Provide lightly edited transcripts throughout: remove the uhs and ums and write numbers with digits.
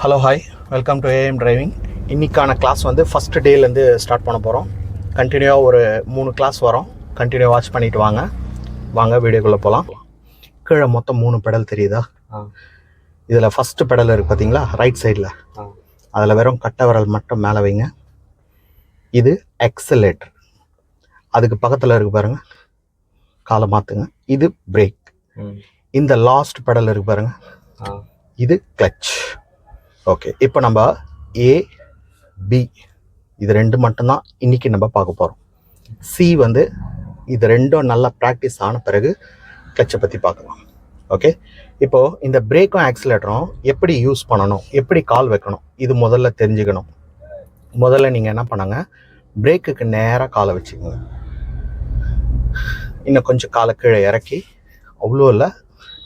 Hello hi, welcome to AM driving. இன்றைக்கான class வந்து first டேலேருந்து start பண்ண போகிறோம். கண்டினியூவாக ஒரு 3 கிளாஸ் வரோம். கண்டினியூ வாட்ச் பண்ணிவிட்டு வாங்க வீடியோக்குள்ளே போகலாம். கீழே மொத்தம் 3 பெடல் தெரியுதா? இதில் ஃபஸ்ட்டு பெடல் இருக்குது பார்த்தீங்களா, ரைட் சைடில். அதில் வெறும் கட்டை விரல் மட்டும் மேலே வைங்க. இது எக்ஸலேட்டர். அதுக்கு பக்கத்தில் இருக்குது பாருங்கள், காலை மாற்றுங்க. இது பிரேக். இந்த லாஸ்ட் பெடல் இருக்குது பாருங்கள், இது கிளச். ஓகே, இப்போ நம்ம ஏ பி இது ரெண்டு மட்டும்தான் இன்றைக்கி நம்ம பார்க்க போகிறோம். சி வந்து இது ரெண்டும் நல்லா ப்ராக்டிஸ் ஆன பிறகு கிளச்சை பற்றி பார்க்கலாம். ஓகே, இப்போது இந்த பிரேக்கும் ஆக்சிலேட்டரும் எப்படி யூஸ் பண்ணணும், எப்படி கால் வைக்கணும், இது முதல்ல தெரிஞ்சுக்கணும். முதல்ல நீங்கள் என்ன பண்ணுங்க, பிரேக்குக்கு நேராக காலை வச்சுக்கோங்க. இன்னும் கொஞ்சம் காலை கீழே இறக்கி, அவ்வளோ இல்லை,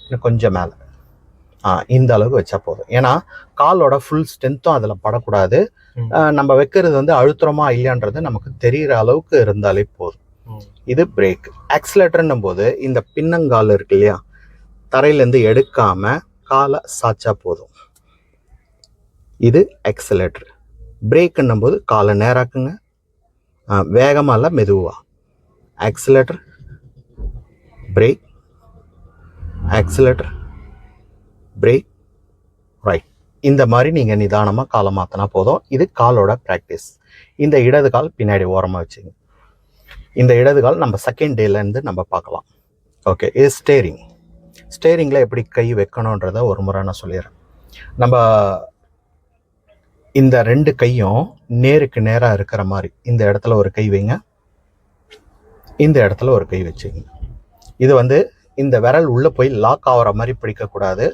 இன்னும் கொஞ்சம் மேலே, இந்த அளவுக்கு வச்சா போதும். ஏன்னா காலோட ஃபுல் ஸ்ட்ரென்த்தும் அதில் படக்கூடாது. நம்ம வைக்கிறது வந்து அழுத்தமா இல்லையான்றது நமக்கு தெரிகிற அளவுக்கு இருந்தாலே போதும். இது பிரேக். ஆக்சிலேட்டர்ன்னும் போது இந்த பின்னங்கால் இருக்கு இல்லையா, தரையிலேருந்து எடுக்காம காலை சாச்சா போதும். இது ஆக்சிலேட்டர். பிரேக்குன்னும் போது காலை நேராக்குங்க, வேகமாக இல்லை, மெதுவா. Accelerator, brake, accelerator, brake, right. இந்த மாதிரி நீங்கள் நிதானமாக காலை மாற்றினா போதும். இது காலோட ப்ராக்டிஸ். இந்த இடது கால் பின்னாடி ஓரமாக வச்சுங்க. இந்த இடது கால் நம்ம செகண்ட் டேலேருந்து நம்ம பார்க்கலாம். ஓகே, இது ஸ்டேரிங். ஸ்டேரிங்கில் எப்படி கை வைக்கணுன்றதை ஒரு முறை நான் சொல்லிடுறேன். நம்ம இந்த ரெண்டு கையும் நேருக்கு நேராக இருக்கிற மாதிரி இந்த இடத்துல ஒரு கை வைங்க, இந்த இடத்துல ஒரு கை வச்சுங்க. இது வந்து இந்த விரல் உள்ளே போய் லாக் ஆகிற மாதிரி பிடிக்கக்கூடாது.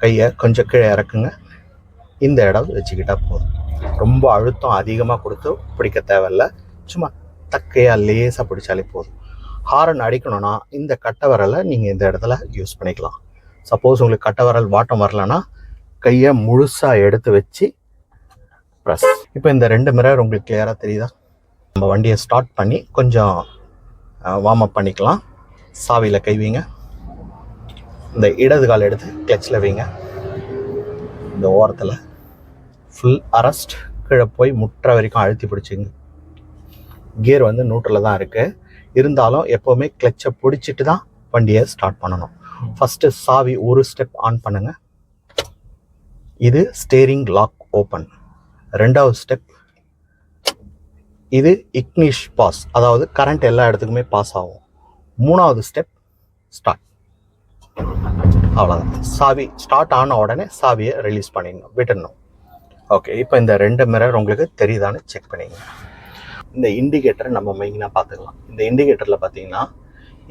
கையை கொஞ்சம் கீழே இறக்குங்க, இந்த இடம் வச்சுக்கிட்டா போதும். ரொம்ப அழுத்தம் அதிகமாக கொடுத்து பிடிக்க தேவையில்லை, சும்மா தக்கையாக லேசாக பிடிச்சாலே போதும். ஹாரன் அடிக்கணும்னா இந்த கட்டை விரலை நீங்கள் இந்த இடத்துல யூஸ் பண்ணிக்கலாம். சப்போஸ் உங்களுக்கு கட்டை விரல் வாட்டம் வரலன்னா கையை முழுசாக எடுத்து வச்சு ப்ரெஸ். இப்போ இந்த 2 மிரர் உங்களுக்கு கிளியராக தெரியுதா? நம்ம வண்டியை ஸ்டார்ட் பண்ணி கொஞ்சம் வார்ம் அப் பண்ணிக்கலாம். சாவியில் கை வைங்க, இந்த இடது கால் எடுத்து கிளச்சில் வைங்க, இந்த ஓரத்தில் ஃபுல் அரஸ்ட், கீழே போய் முட்டுற வரைக்கும் அழுத்தி பிடிச்சிங்க. கியர் வந்து நியூட்ரலில் தான் இருக்குது, இருந்தாலும் எப்போவுமே கிளச்சை பிடிச்சிட்டு தான் வண்டியை ஸ்டார்ட் பண்ணணும். ஃபஸ்ட்டு சாவி ஒரு ஸ்டெப் ஆன் பண்ணுங்கள், இது ஸ்டேரிங் லாக் ஓப்பன். ரெண்டாவது ஸ்டெப் இது இக்னிஷ் பாஸ், அதாவது கரண்ட் எல்லா இடத்துக்குமே பாஸ் ஆகும். மூணாவது ஸ்டெப் ஸ்டார்ட். அவ்வளோதான். சாவி ஸ்டார்ட் ஆன உடனே சாவியை ரிலீஸ் பண்ணிடணும், விட்டுடணும். ஓகே, இப்போ இந்த 2 மிரர் உங்களுக்கு தெரியுதான்னு செக் பண்ணிங்க. இந்த இண்டிகேட்டரை நம்ம மெயினாக பார்த்துக்கலாம். இந்த இண்டிகேட்டரில் பார்த்தீங்கன்னா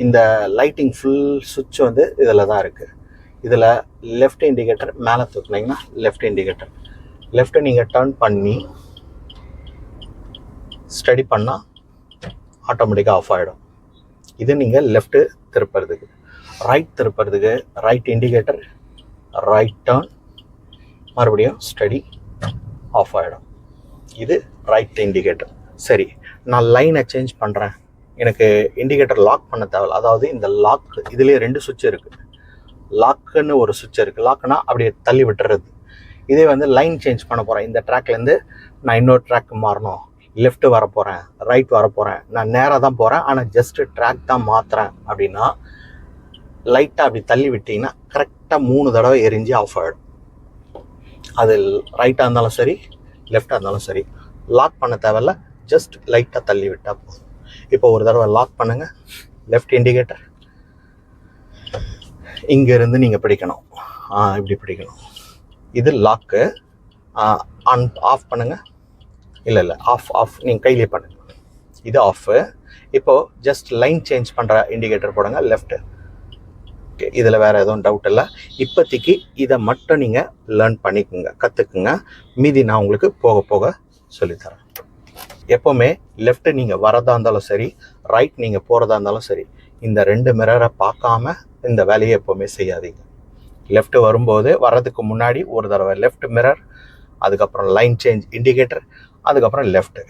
இந்த லைட்டிங் ஃபுல் சுவிட்ச் வந்து இதில் தான் இருக்குது. இதில் லெஃப்ட் இண்டிகேட்டர் மேலே தூக்குனீங்கன்னா லெஃப்ட் இண்டிகேட்டர், லெஃப்ட்டை நீங்கள் டர்ன் பண்ணி ஸ்டடி பண்ணால் ஆட்டோமேட்டிக்காக ஆஃப் ஆகிடும். இது நீங்கள் லெஃப்ட்டு திருப்புறதுக்கு. ரைட் திருப்புறதுக்கு ரைட் இண்டிகேட்டர், ரைட் டர்ன், மறுபடியும் ஸ்டடி, ஆஃப் ஆகிடும். இது ரைட் இண்டிகேட்டர். சரி, நான் லைனை சேஞ்ச் பண்ணுறேன், எனக்கு இண்டிகேட்டர் லாக் பண்ண தேவையில்ல. அதாவது இந்த லாக் இதுலேயே 2 சுவிட்ச் இருக்குது. லாக்குன்னு ஒரு சுவிட்ச் இருக்குது. லாக்குனா அப்படியே தள்ளி விட்டுறது. இதே வந்து லைன் சேஞ்ச் பண்ண போகிறேன், இந்த ட்ராக்லேருந்து நான் இன்னொரு ட்ராக் மாறணும், லெஃப்ட்டு வர போகிறேன், ரைட் வர போகிறேன், நான் நேராக தான் போகிறேன், ஆனால் ஜஸ்ட்டு ட்ராக் தான் மாற்றுறேன் அப்படின்னா லைட்டாக அப்படி தள்ளி விட்டிங்கன்னா கரெக்டாக 3 தடவை எரிஞ்சு ஆஃப் ஆகிடும். அது ரைட்டாக இருந்தாலும் சரி, லெஃப்டாக இருந்தாலும் சரி. லாக் பண்ண தேவையில்ல, ஜஸ்ட் லைட்டாக தள்ளி விட்டால் போதும். இப்போ ஒரு தடவை லாக் பண்ணுங்கள், லெஃப்ட் இண்டிகேட்டர் இங்கேருந்து நீங்கள் பிடிக்கணும், இப்படி பிடிக்கணும். இது லாக்கு. ஆன் ஆஃப் பண்ணுங்கள், இல்லை ஆஃப் நீங்கள் கையிலே பண்ணுங்கள். இது ஆஃபு. இப்போது ஜஸ்ட் லைன் சேஞ்ச் பண்ணுற இண்டிகேட்டர் போடுங்க, லெஃப்ட்டு. ஓகே, இதில் வேறு எதுவும் டவுட் இல்லை. இப்போதைக்கு இதை மட்டும் நீங்கள் லேர்ன் பண்ணிக்கோங்க, கற்றுக்குங்க. மீதி நான் உங்களுக்கு போக போக சொல்லித்தரேன். எப்போவுமே லெஃப்ட்டு நீங்கள் வரதா இருந்தாலும் சரி, ரைட் நீங்கள் போகிறதா இருந்தாலும் சரி, இந்த 2 மிரரை பார்க்காம இந்த வேலையை எப்போவுமே செய்யாதீங்க. லெஃப்ட்டு வரும்போது வர்றதுக்கு முன்னாடி ஒரு தடவை லெஃப்ட் மிரர், அதுக்கப்புறம் லைன் சேஞ்ச் இண்டிகேட்டர், அதுக்கப்புறம் லெஃப்ட்டு.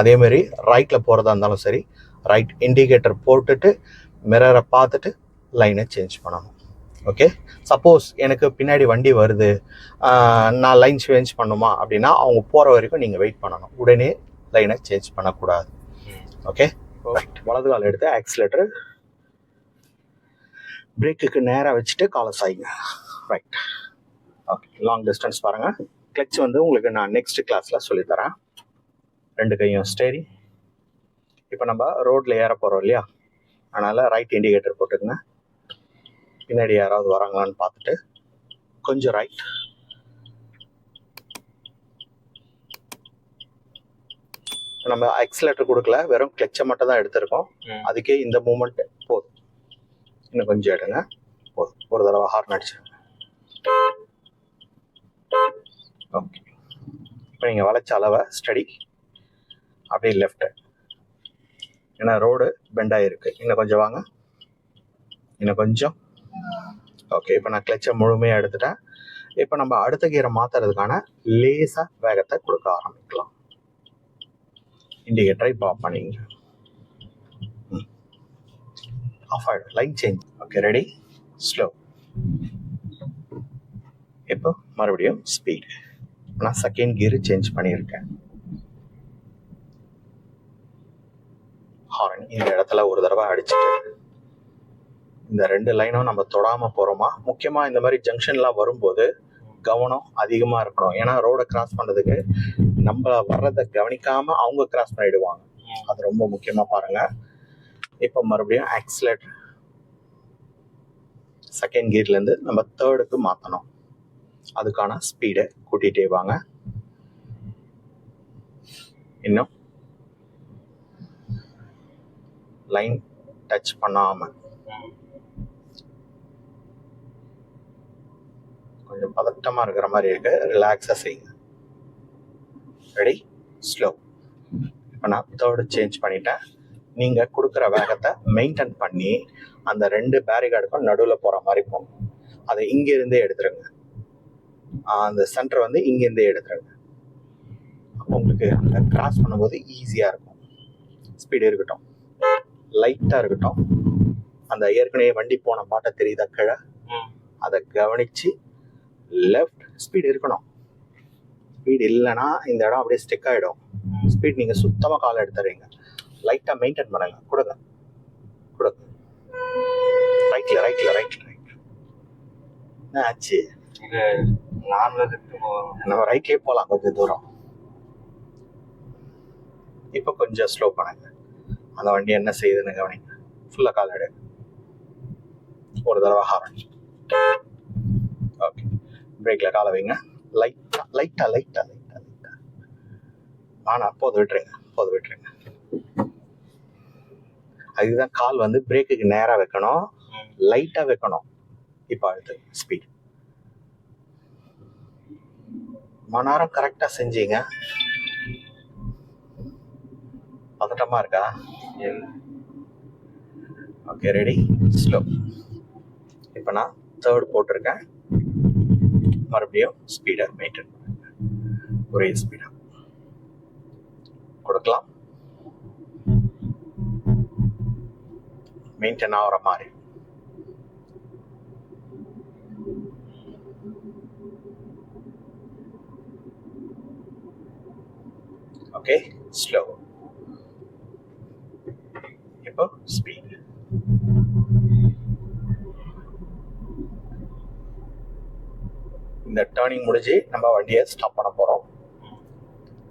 அதேமாரி ரைட்டில் போகிறதா இருந்தாலும் சரி, ரைட் இண்டிகேட்டர் போட்டுட்டு மிரரை பார்த்துட்டு லைனை சேஞ்ச் பண்ணணும். ஓகே. சப்போஸ் எனக்கு பின்னாடி வண்டி வருது, நான் லைன் சேஞ்ச் பண்ணுமா அப்படின்னா அவங்க போகிற வரைக்கும் நீங்கள் வெயிட் பண்ணணும். உடனே லைனை சேஞ்ச் பண்ணக்கூடாது. ஓகே. ரைட். வலது கால் எடுத்து ஆக்சிலேட்டர் பிரேக்குக்கு நேராக வச்சுட்டு காலை சாய்ங்க. ரைட். ஓகே. லாங் டிஸ்டன்ஸ் பாருங்கள். கிளச் வந்து உங்களுக்கு நான் நெக்ஸ்ட் கிளாஸில் சொல்லித்தரேன். 2 கையும் ஸ்டேரிங். இப்போ நம்ம ரோட்டில் ஏற போகிறோம் இல்லையா, அதனால் ரைட் இண்டிகேட்டர் போட்டுக்கங்க. பின்னாடி யாராவது வராங்களான்னு பார்த்துட்டு கொஞ்சம் ரைட். நம்ம ஆக்சிலேட்டர் கொடுக்கல, வெறும் கிளச்சை மட்டும் தான் எடுத்திருக்கோம். அதுக்கே இந்த மூமெண்ட் போதும். இன்னும் கொஞ்சம் எடுங்க, போதும். ஒரு தடவை ஹார்ன் அடிச்சிருங்க. ஓகே. இப்போ நீங்கள் வளைச்ச அளவை ஸ்டடி. அப்படியே லெஃப்ட், ஏன்னா ரோடு பெண்டாக இருக்குது. இன்னும் கொஞ்சம் வாங்க, இன்னும் கொஞ்சம். ஓகே. இப்போ நான் கிளச்சை முழுமையாக எடுத்துட்டேன். இப்போ நம்ம அடுத்த கியரை மாற்றுறதுக்கான லேசாக வேகத்தை கொடுக்க ஆரம்பிக்கலாம். இண்டிகேட்டரை இப்போ ஆஃப் பண்ணிங்க. ஆஃப் ஆகிடும். Line change. Okay. Ready, slow. இப்போ மறுபடியும் ஸ்பீடு. நான் செகண்ட் கியர் சேஞ்ச் பண்ணியிருக்கேன். ஹார்ன் இந்த இடத்துல ஒரு தடவை அடிச்சுட்டு, இந்த 2 லைனும் நம்ம தொடாமல் போகிறோமா. முக்கியமாக இந்த மாதிரி ஜங்ஷன்லாம் வரும்போது கவனம் அதிகமாக இருக்கணும். ஏன்னா ரோடை கிராஸ் பண்ணுறதுக்கு நம்ம வர்றதை கவனிக்காமல் அவங்க கிராஸ் பண்ணிடுவாங்க. அது ரொம்ப முக்கியமாக பாருங்கள். இப்போ மறுபடியும் ஆக்சிலேட்டர் செகண்ட் கியர்லேருந்து நம்ம தேர்டுக்கு மாற்றணும். அதுக்கான ஸ்பீடை கூட்டிகிட்டே வாங்க. இன்னும் லைன் டச் பண்ணாமல் கொஞ்சம் பதட்டமாக இருக்கிற மாதிரி இருக்கு. ரிலாக்ஸாக செய்யுங்க. Ready, slow. இப்போ நான் தேர்டு சேஞ்ச் பண்ணிட்டேன். நீங்கள் கொடுக்குற வேகத்தை மெயின்டைன் பண்ணி அந்த 2 பேரிகார்டுக்கும் நடுவில் போகிற மாதிரி போங்க. அதை இங்கேருந்தே எடுத்துருங்க. அந்த சென்டர் வந்து இங்கேருந்தே எடுத்துருங்க. உங்களுக்கு அங்கே கிராஸ் பண்ணும்போது ஈஸியாக இருக்கும். ஸ்பீடு இருக்கட்டும், லைட்டாக இருக்கட்டும். அந்த ஏற்கனவே வண்டி போன பாட்டை தெரியுதா கீழே, அதை கவனித்து லெஃப்ட். ஸ்பீடு இருக்கணும். ஸ்பீடு இல்லைன்னா இந்த இடம் அப்படியே ஸ்டிக் ஆகிடும். ஸ்பீட் நீங்கள் சுத்தமாக காலை எடுத்துறீங்க. லைட்டாக மெயின்டைன் பண்ணுங்க. கொடுங்க கொடுங்க. ரைட்டில் ரைட்டில் ரைட்டில் ரைட். என்ன ஆச்சு? நம்ம ரைட்லேயே போகலாம் கொஞ்சம் தூரம். இப்போ கொஞ்சம் ஸ்லோ பண்ணுங்க. அந்த வண்டி என்ன செய்யுதுன்னு கவனிங்க. ஃபுல்லாக கால் எடு. ஒரு தடவை ஹார்ன். ஓகே. பிரேக்கில் காலை வைங்க. லைட்டாக லைட்டாக லைட்டாக லைட்டாக லைட்டாக. ஆனால் போது விட்டுருங்க. அதுதான் கால் வந்து பிரேக்குக்கு நேராக வைக்கணும், லைட்டாக வைக்கணும். இப்போ அடுத்து ஸ்பீட். மணி கரெக்டாக செஞ்சீங்க. பதட்டமாக இருக்கா? ஓகே. Ready, slow. இப்போ நான் தேர்ட் போட்டிருக்கேன். மறுபடியும் ஸ்பீடை மெயின்டைன் பண்ணுங்க. ஒரே ஸ்பீடாக கொடுக்கலாம். மெயின்டைன் ஆகிற மாதிரி. ஓகே. ஸ்லோ. இப்போ ஸ்பீட். இந்த டேர்னிங் முடிஞ்சு நம்ம வண்டியை ஸ்டாப் பண்ண போகிறோம்.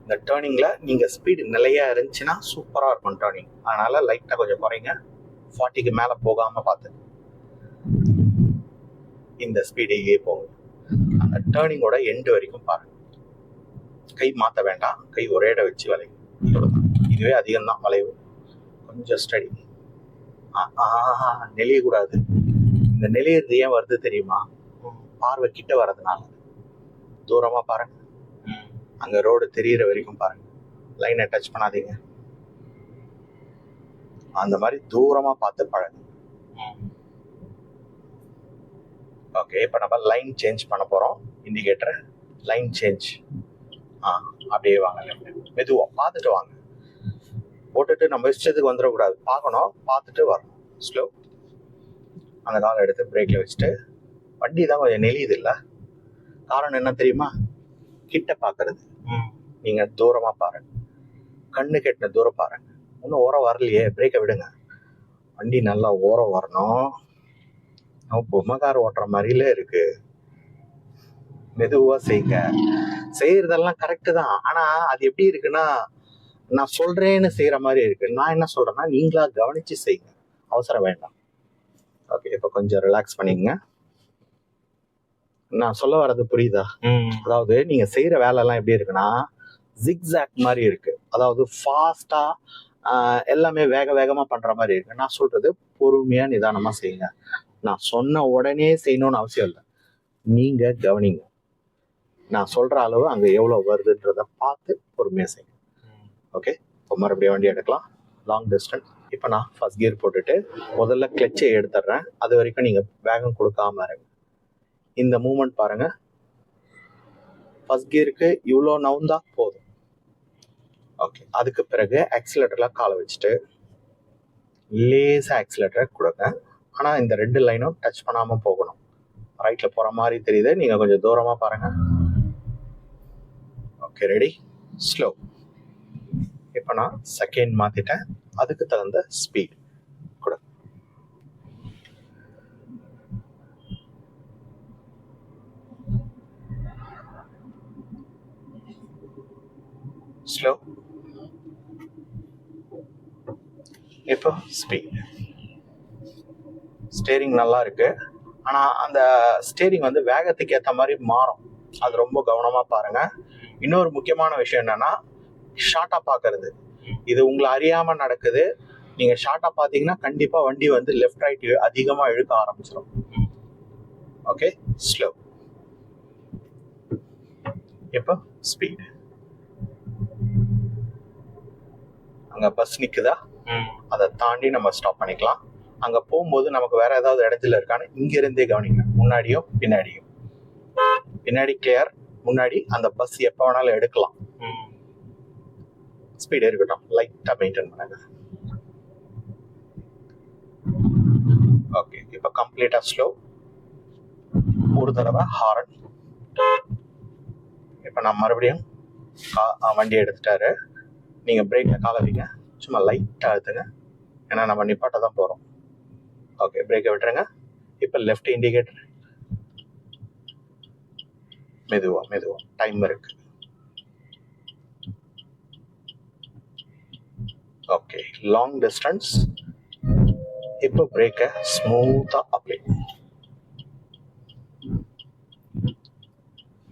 இந்த டேர்னிங்கில் நீங்கள் ஸ்பீடு நிலையாக இருந்துச்சுன்னா சூப்பராக இருக்கும் டேர்னிங். அதனால் லைட்டாக கொஞ்சம் குறைங்க. 40க்கு மேலே போகாமல் பார்த்து இந்த ஸ்பீடையே போங்க. அந்த டேர்னிங்கோட எண்டு வரைக்கும் பாருங்கள். கை மாற்ற வேண்டாம். கை ஒரே இடம் வச்சு வளைவு. இதுவே அதிகம்தான் வளைவு. கொஞ்சம் ஸ்டடி. நெளியக்கூடாது. இந்த நெளியறது ஏன் வருது தெரியுமா? பார்வை கிட்ட வர்றதுனால. தூரமாக பாருங்க. அங்கே ரோடு தெரியிற வரைக்கும் பாருங்க. லைனை டச் பண்ணாதீங்க. அந்த மாதிரி தூரமாக பார்த்து பழகுங்க. ஓகே. இப்போ நம்ம லைன் சேஞ்ச் பண்ண போகிறோம். Indicator line change. அப்படியே வாங்க. லெஃப்ட் மெதுவாக பார்த்துட்டு வாங்க. போட்டுட்டு நம்ம இஷ்டத்துக்கு வந்துடக்கூடாது. பார்க்கணும், பார்த்துட்டு வரணும். ஸ்லோ. அந்த காலை எடுத்து பிரேக்கில் வச்சுட்டு வண்டி தான் கொஞ்சம் நெளியுது இல்லை. காரணம் என்ன தெரியுமா? கிட்ட பார்க்கறது. நீங்கள் தூரமாக பாருங்க, கண்ணு கெட்டின தூரம் பாருங்க. இன்னும் ஓரம் வரலையே, பிரேக்கை விடுங்க. வண்டி நல்லா ஓரம் வரணும். நம்ம பொம்மைக்கார ஓட்டுற மாதிரில இருக்கு. மெதுவாக செய்யுங்க. செய்யறதெல்லாம் கரெக்டு தான். ஆனால் அது எப்படி இருக்குன்னா, நான் சொல்றேன்னு செய்யற மாதிரி இருக்கு. நான் என்ன சொல்றேன்னா, நீங்களா கவனிச்சு செய்யுங்க, அவசரம் வேண்டாம். ஓகே, இப்போ கொஞ்சம் ரிலாக்ஸ் பண்ணிக்கங்க. நான் சொல்ல வர்றது புரியுதா? அதாவது நீங்க செய்யற வேலை எல்லாம் எப்படி இருக்குன்னா, ஜிக்ஸாக் மாதிரி இருக்கு. அதாவது ஃபாஸ்டா எல்லாமே வேக வேகமா பண்ற மாதிரி இருக்கு. நான் சொல்றது பொறுமையா நிதானமா செய்யுங்க. நான் சொன்ன உடனே செய்யணும்னு அவசியம் இல்லை. நீங்க கவனிங்க. நான் சொல்ற அளவு அங்க எவ்வளவு வருதுன்றத பார்த்து பொறுமையா செய்யுங்க. ஓகே, இப்போ மறுபடியும் வண்டி எடுக்கலாம். Long distance. இப்போ நான் ஃபர்ஸ்ட் கியர் போட்டுட்டு முதல்ல கிளச்சை எடுத்துடுறேன். அது வரைக்கும் நீங்க வேகம் கொடுக்காம இருங்க. இந்த மூமெண்ட் பாருங்க. ஃபர்ஸ்ட் கியருக்கு இவ்வளோ நவுந்தா போதும். ஓகே, அதுக்கு பிறகு ஆக்சிலேட்டர்ல காலை வச்சுட்டு லேசா ஆக்சிலேட்டரை கொடுங்க. ஆனா இந்த 2 லைனும் டச் பண்ணாம போகணும். ரைட்ல போற மாதிரி தெரியுது, நீங்க கொஞ்சம் தூரமா பாருங்க. Okay, ready, slow. இப்போ நான் செகண்ட் மாத்திட்டேன். அதுக்கு தகுந்த ஸ்பீட் கொடு. ஸ்லோ. இப்போ ஸ்பீட். ஸ்டேரிங் நல்லா இருக்கு. ஆனா அந்த ஸ்டேரிங் வந்து வேகத்துக்கு ஏற்ற மாதிரி மாறும். அது ரொம்ப கவனமா பாருங்க. இன்னொரு முக்கியமான விஷயம் என்னன்னா, ஷார்ட்டா பாக்குறது. இது உங்களை அறியாம நடக்குது. நீங்க ஷார்ட்டா பாத்தீங்கன்னா கண்டிப்பா வண்டி வந்து லெஃப்ட் ரைட் அதிகமா இழுக்க ஆரம்பிச்சிடும். Okay, slow. இப்போ ஸ்பீட். அங்க பஸ் நிக்குதா, அதை தாண்டி நம்ம ஸ்டாப் பண்ணிக்கலாம். அங்க போகும்போது நமக்கு வேற ஏதாவது இடத்துல இருக்கான்னு இங்க இருந்தே கவனிங்க. முன்னாடியும் பின்னாடியும். பின்னாடி கிளியர், முன்னாடி அந்த பஸ் எப்ப வேணாலும் எடுக்கலாம். ஸ்பீட் இருக்கட்டும், லைட்டா மெயின்டைன் பண்ணுங்க. ஓகே, இப்போ கம்ப்ளீட்டா ஸ்லோ. ஒரு தடவை ஹாரன். இப்போ நான் மறுபடியும் வண்டி எடுத்துட்டாரு. நீங்க பிரேக்ல காலை வைங்க, சும்மா லைட்டா அழுத்துங்க, ஏன்னா நம்ம நிப்பாட்ட தான் போறோம். ஓகே, பிரேக்கை விட்டுருங்க. இப்போ லெஃப்ட் இண்டிகேட்டர். மெதுவா மெதுவா, டைம் இருக்கு. Okay, long distance. இப்போ பிரேக்கை ஸ்மூத்தா அப்ளை.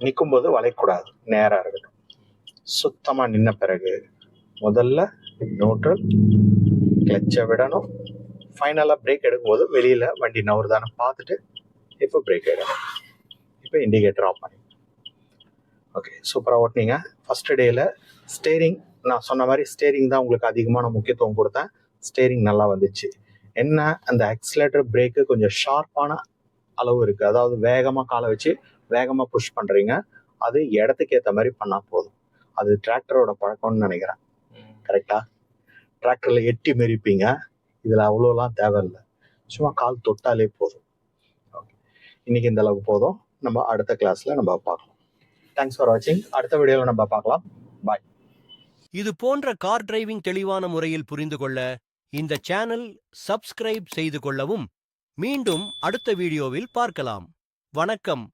நிற்கும் போது வளைக்கூடாது, நேரா இருக்கட்டும். சுத்தமா நின்ன பிறகு முதல்ல நியூட்ரல், கிளச்சை விடணும். ஃபைனலா பிரேக் எடுக்கும்போது வெளியில வண்டி நவருதானு பார்த்துட்டு இப்போ பிரேக் எடுக்கணும். இப்போ இண்டிகேட்டர் ஆஃப் பண்ணி. ஓகே, சூப்பராக ஓட்டினீங்க. ஃபர்ஸ்ட் டேல ஸ்டேரிங், நான் சொன்ன மாதிரி ஸ்டேரிங் தான் உங்களுக்கு அதிகமான முக்கியத்துவம் கொடுத்தேன். ஸ்டேரிங் நல்லா வந்துச்சு. என்ன, அந்த ஆக்சிலேட்டர் பிரேக்கு கொஞ்சம் ஷார்ப்பான அளவு இருக்கு. அதாவது வேகமாக காலை வச்சு வேகமாக புஷ் பண்ணுறீங்க. அது இடத்துக்கு ஏற்ற மாதிரி பண்ணால் போதும். அது டிராக்டரோட பழக்கம்னு நினைக்கிறேன். கரெக்டா? டிராக்டர்ல எட்டி மெரிப்பீங்க. இதில் அவ்வளோலாம் தேவையில்லை, சும்மா கால் தொட்டாலே போதும். ஓகே, இன்னைக்கு இந்த அளவுக்கு போதும். நம்ம அடுத்த கிளாஸில் நம்ம பார்க்கலாம். தேங்க்ஸ் ஃபார் வாட்சிங். அடுத்த வீடியோவில் நம்ம பார்க்கலாம். பாய். இது போன்ற கார் டிரைவிங் தெளிவான முறையில் புரிந்து கொள்ள இந்த சேனல் சப்ஸ்கிரைப் செய்து கொள்ளவும். மீண்டும் அடுத்த வீடியோவில் பார்க்கலாம். வணக்கம்.